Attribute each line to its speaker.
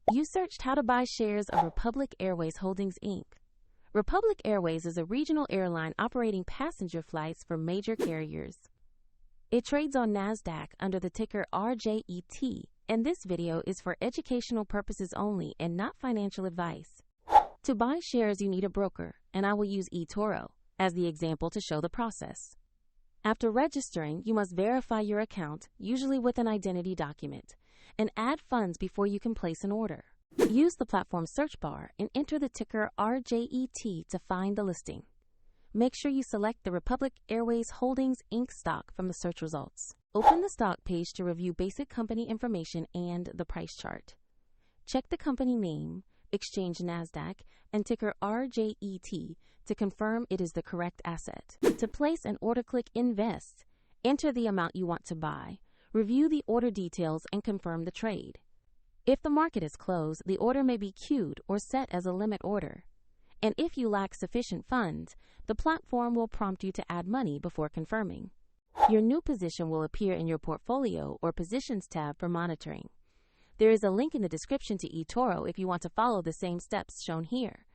Speaker 1: You searched how to buy shares of Republic Airways Holdings Inc. Republic Airways is a regional airline operating passenger flights for major carriers. It trades on NASDAQ under the ticker RJET, and this video is for educational purposes only and not financial advice. To buy shares, you need a broker, and I will use eToro as the example to show the process. After registering, you must verify your account, usually with an identity document, and add funds before you can place an order. Use the platform search bar and enter the ticker RJET to find the listing. Make sure you select the Republic Airways Holdings Inc. stock from the search results. Open the stock page to review basic company information and the price chart. Check the company name, exchange NASDAQ, and ticker RJET to confirm it is the correct asset. To place an order, click Invest. Enter the amount you want to buy. Review the order details and confirm the trade. If the market is closed, the order may be queued or set as a limit order. And if you lack sufficient funds, the platform will prompt you to add money before confirming. Your new position will appear in your Portfolio or Positions tab for monitoring. There is a link in the description to eToro if you want to follow the same steps shown here.